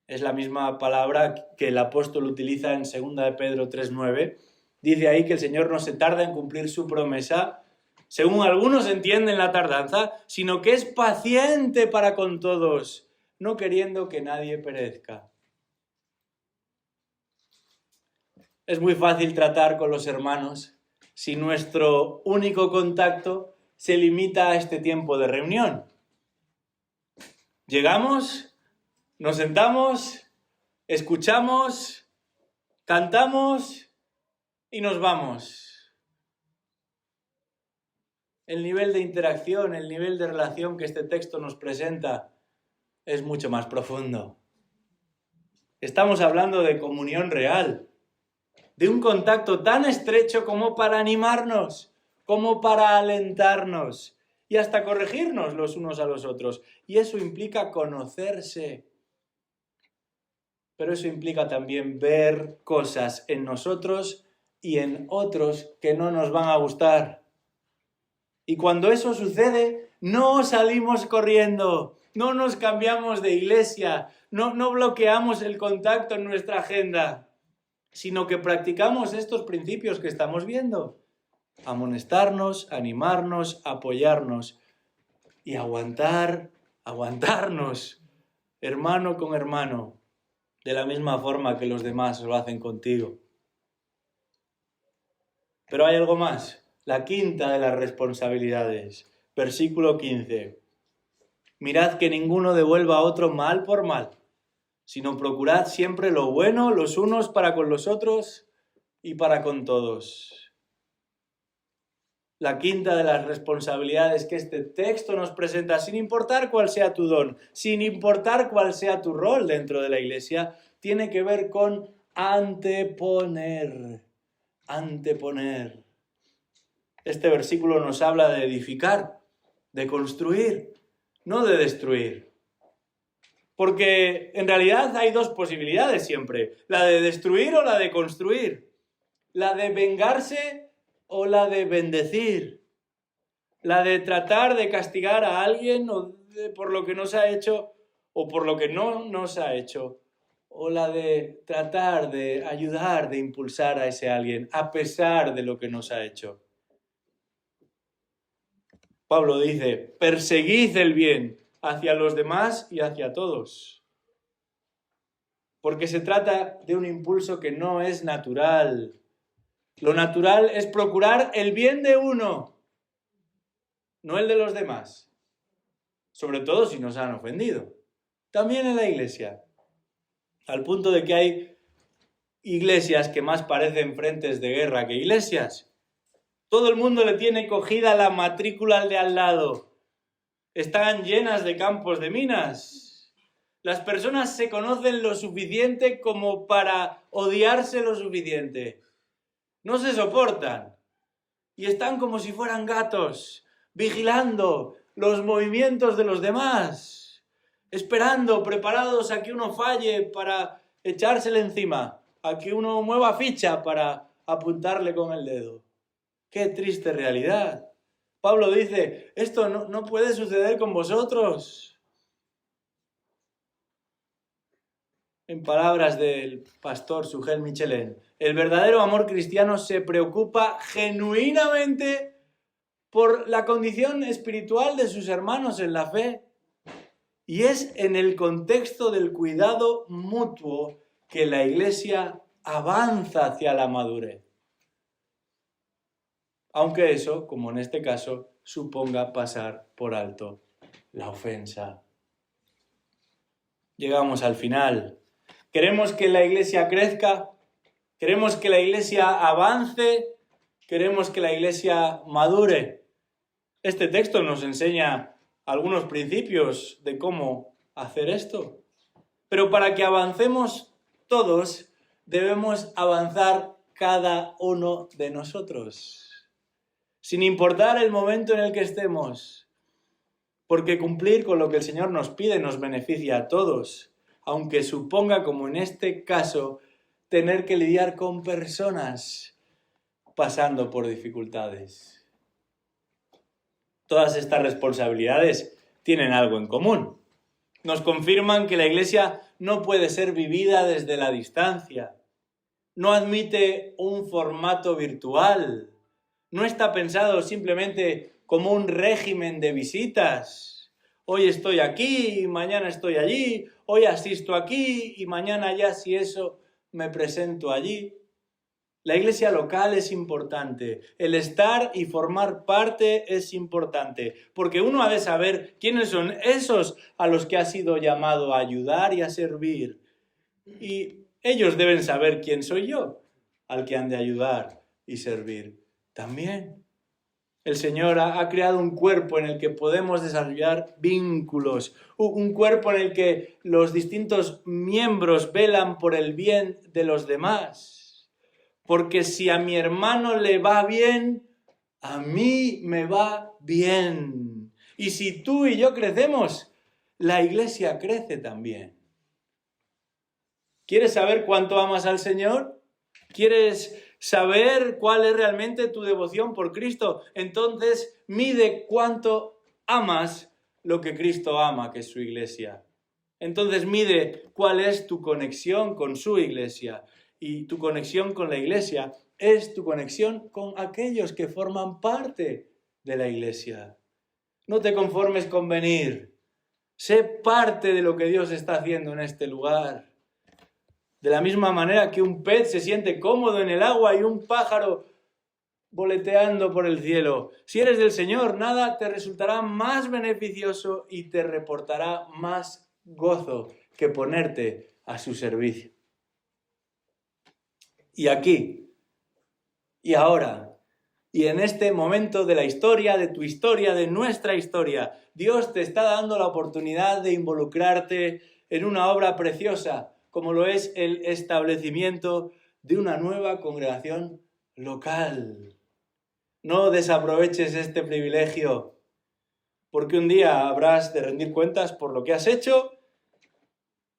Es la misma palabra que el apóstol utiliza en 2 de Pedro 3:9. Dice ahí que el Señor no se tarda en cumplir su promesa, según algunos entienden la tardanza, sino que es paciente para con todos, no queriendo que nadie perezca. Es muy fácil tratar con los hermanos si nuestro único contacto se limita a este tiempo de reunión. Llegamos, nos sentamos, escuchamos, cantamos y nos vamos. El nivel de interacción, el nivel de relación que este texto nos presenta es mucho más profundo. Estamos hablando de comunión real, de un contacto tan estrecho como para animarnos, como para alentarnos y hasta corregirnos los unos a los otros. Y eso implica conocerse. Pero eso implica también ver cosas en nosotros y en otros que no nos van a gustar. Y cuando eso sucede, no salimos corriendo, no nos cambiamos de iglesia, no bloqueamos el contacto en nuestra agenda, sino que practicamos estos principios que estamos viendo. Amonestarnos, animarnos, apoyarnos y aguantarnos, hermano con hermano, de la misma forma que los demás lo hacen contigo. Pero hay algo más, la quinta de las responsabilidades, versículo 15. Mirad que ninguno devuelva a otro mal por mal, sino procurad siempre lo bueno los unos para con los otros y para con todos. La quinta de las responsabilidades que este texto nos presenta, sin importar cuál sea tu don, sin importar cuál sea tu rol dentro de la iglesia, tiene que ver con anteponer. Este versículo nos habla de edificar, de construir, no de destruir. Porque en realidad hay dos posibilidades siempre, la de destruir o la de construir, la de vengarse o la de bendecir, la de tratar de castigar a alguien por lo que nos ha hecho o por lo que no nos ha hecho, o la de tratar de ayudar, de impulsar a ese alguien a pesar de lo que nos ha hecho. Pablo dice, perseguid el bien hacia los demás y hacia todos. Porque se trata de un impulso que no es natural. Lo natural es procurar el bien de uno, no el de los demás. Sobre todo si nos han ofendido. también en la iglesia. Al punto de que hay iglesias que más parecen frentes de guerra que iglesias. Todo el mundo le tiene cogida la matrícula al de al lado. Están llenas de campos de minas. Las personas se conocen lo suficiente como para odiarse lo suficiente. No se soportan. Y están como si fueran gatos, vigilando los movimientos de los demás, esperando, preparados a que uno falle para echársele encima, a que uno mueva ficha para apuntarle con el dedo. ¡Qué triste realidad! Pablo dice, esto no puede suceder con vosotros. En palabras del pastor Sugel Michelin, el verdadero amor cristiano se preocupa genuinamente por la condición espiritual de sus hermanos en la fe. Y es en el contexto del cuidado mutuo que la Iglesia avanza hacia la madurez. Aunque eso, como en este caso, suponga pasar por alto la ofensa. Llegamos al final. ¿Queremos que la Iglesia crezca? ¿Queremos que la Iglesia avance? ¿Queremos que la Iglesia madure? Este texto nos enseña algunos principios de cómo hacer esto. Pero para que avancemos todos, debemos avanzar cada uno de nosotros. Sin importar el momento en el que estemos, porque cumplir con lo que el Señor nos pide nos beneficia a todos, aunque suponga, como en este caso, tener que lidiar con personas pasando por dificultades. Todas estas responsabilidades tienen algo en común. Nos confirman que la Iglesia no puede ser vivida desde la distancia. No admite un formato virtual. No está pensado simplemente como un régimen de visitas. Hoy estoy aquí, mañana estoy allí, hoy asisto aquí y mañana ya si eso me presento allí. La iglesia local es importante, el estar y formar parte es importante, porque uno ha de saber quiénes son esos a los que ha sido llamado a ayudar y a servir. Y ellos deben saber quién soy yo, al que han de ayudar y servir también. El Señor ha creado un cuerpo en el que podemos desarrollar vínculos, un cuerpo en el que los distintos miembros velan por el bien de los demás. Porque si a mi hermano le va bien, a mí me va bien. Y si tú y yo crecemos, la iglesia crece también. ¿Quieres saber cuánto amas al Señor? ¿Quieres saber cuál es realmente tu devoción por Cristo? Entonces mide cuánto amas lo que Cristo ama, que es su iglesia. Entonces mide cuál es tu conexión con su iglesia. Y tu conexión con la iglesia es tu conexión con aquellos que forman parte de la iglesia. No te conformes con venir. Sé parte de lo que Dios está haciendo en este lugar. De la misma manera que un pez se siente cómodo en el agua y un pájaro voleteando por el cielo. Si eres del Señor, nada te resultará más beneficioso y te reportará más gozo que ponerte a su servicio. Y aquí, y ahora, y en este momento de la historia, de tu historia, de nuestra historia, Dios te está dando la oportunidad de involucrarte en una obra preciosa, como lo es el establecimiento de una nueva congregación local. No desaproveches este privilegio, porque un día habrás de rendir cuentas por lo que has hecho,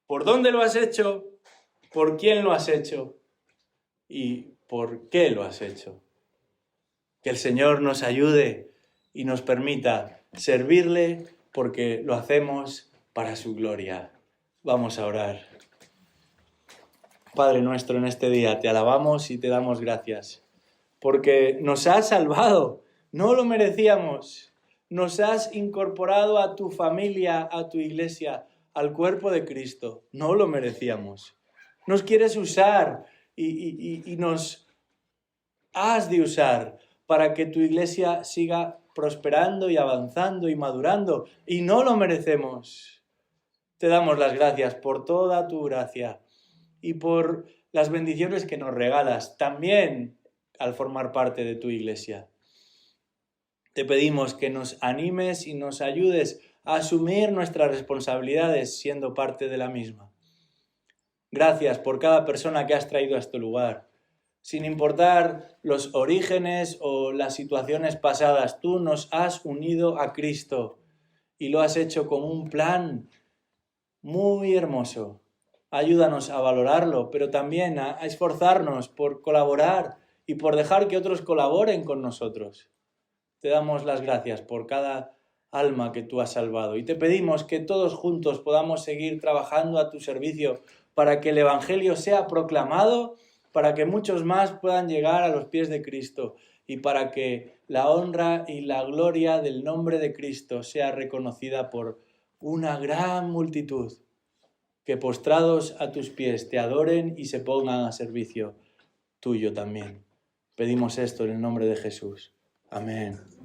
por dónde lo has hecho, por quién lo has hecho y por qué lo has hecho. Que el Señor nos ayude y nos permita servirle porque lo hacemos para su gloria. Vamos a orar. Padre nuestro, en este día te alabamos y te damos gracias porque nos has salvado, no lo merecíamos. Nos has incorporado a tu familia, a tu iglesia, al cuerpo de Cristo, no lo merecíamos. Nos quieres usar y nos has de usar para que tu iglesia siga prosperando y avanzando y madurando, y no lo merecemos. Te damos las gracias por toda tu gracia y por las bendiciones que nos regalas, también al formar parte de tu iglesia. Te pedimos que nos animes y nos ayudes a asumir nuestras responsabilidades siendo parte de la misma. Gracias por cada persona que has traído a este lugar. Sin importar los orígenes o las situaciones pasadas, tú nos has unido a Cristo y lo has hecho con un plan muy hermoso. Ayúdanos a valorarlo, pero también a esforzarnos por colaborar y por dejar que otros colaboren con nosotros. Te damos las gracias por cada alma que tú has salvado y te pedimos que todos juntos podamos seguir trabajando a tu servicio para que el Evangelio sea proclamado, para que muchos más puedan llegar a los pies de Cristo y para que la honra y la gloria del nombre de Cristo sea reconocida por una gran multitud, que postrados a tus pies te adoren y se pongan a servicio tuyo también. Pedimos esto en el nombre de Jesús. Amén.